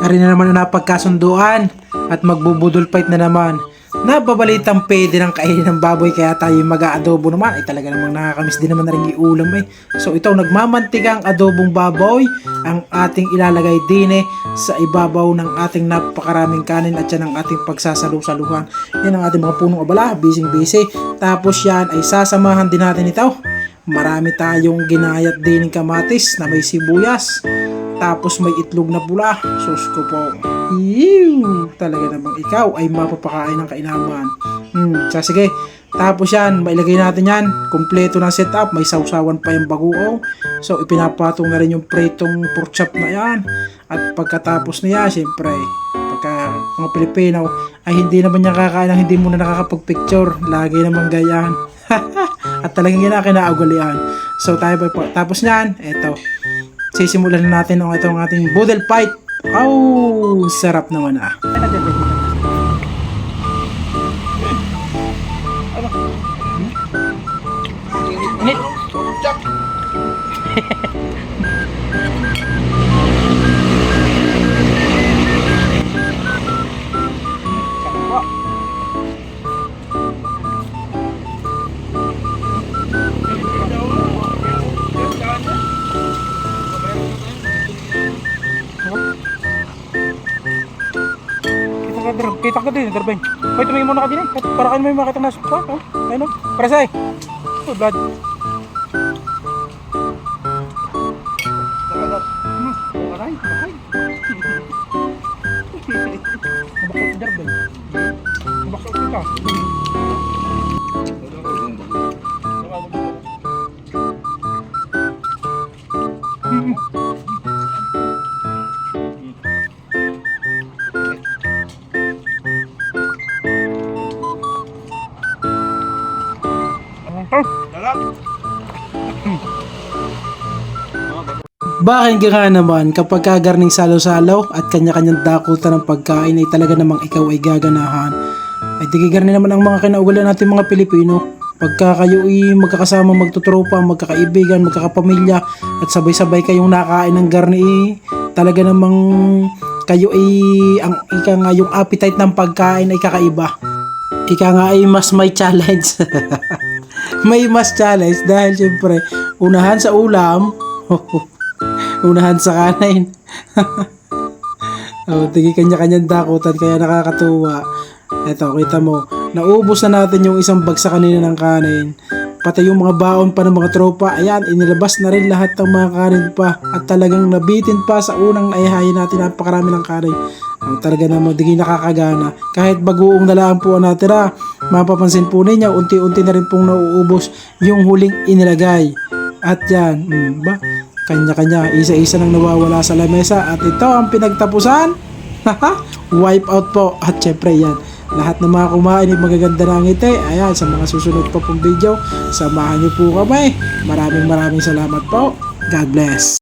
Ari na naman ang napagkasunduan at magbubudol fight na naman. Nababalitang pwede ng kainin ng baboy kaya tayo mag-aadobo naman. Ay talaga namang nakakamiss din naman na rin iulam eh. So ito nagmamantigang adobong baboy ang ating ilalagay din sa ibabaw ng ating napakaraming kanin at yan ang ating pagsasalu-saluhan. Yan ang ating mga punong abala, busy. Tapos yan ay sasamahan din natin ito. Marami tayong ginayat din ng kamatis na may sibuyas. Tapos may itlog na pula. Sus ko po. Ew! Talaga namang ikaw ay mapapakain ng kainaman. Sige. Tapos yan, mailagay natin yan. Kompleto na setup. May sausawan pa yung bagoong. So, ipinapatong na rin yung pritong pork chop na yan. At pagkatapos na yan, syempre, pagka mga Pilipino, ay hindi naman niya kakain ng hindi muna nakakapag-picture. Lagi naman gayaan. At talagang yan ang kinaugalian. So, tapos nyan, eto. Sisimulan na natin ang itong ating boodle fight. Oh, sarap naman ah. Kita ka din, Darben. Hoy, tumingin muna ka din eh. Para kayo may makita na sukha. Oh, ayun oh. Parasay. Oh, blood. Aray, aray. Nabakot si Darben. Nabakot ka. Bakit nga naman kapag kagarning salo-salo at kanya-kanyang dakutan ng pagkain ay talaga namang ikaw ay gaganahan. Ay tigigarni naman ang mga kinaugalan natin mga Pilipino. Pagka kayo ay magkakasama, magtutropa, magkakaibigan, magkakapamilya at sabay-sabay kayong nakain ng garni, talaga namang kayo ay ang ika nga yung appetite ng pagkain ay kakaiba. Ika nga ay mas may challenge. May mas challenge dahil syempre unahan sa ulam. Unahan sa kanin. Tigi kanya-kanyang dakutan kaya nakakatuwa. Eto, kita mo, naubos na natin yung isang bag sa kanina ng kanin. Pati yung mga baon pa ng mga tropa, ayan, inilabas na rin lahat ng mga kanin pa. At talagang nabitin pa sa unang naihayin natin napakarami ng kanin. Talaga naman, di nakakagana. Kahit bagoong na lang po ang natira, mapapansin po ninyo, unti-unti na rin pong nauubos yung huling inilagay. At yan, kanya-kanya, isa-isa nang nawawala sa lamesa at ito ang pinagtapusan. Wipe out po. At syempre yan, lahat ng mga kumain ay magaganda na ngiti. Ayan, sa mga susunod pa pong video, samahan niyo po kami. Maraming salamat po. God bless.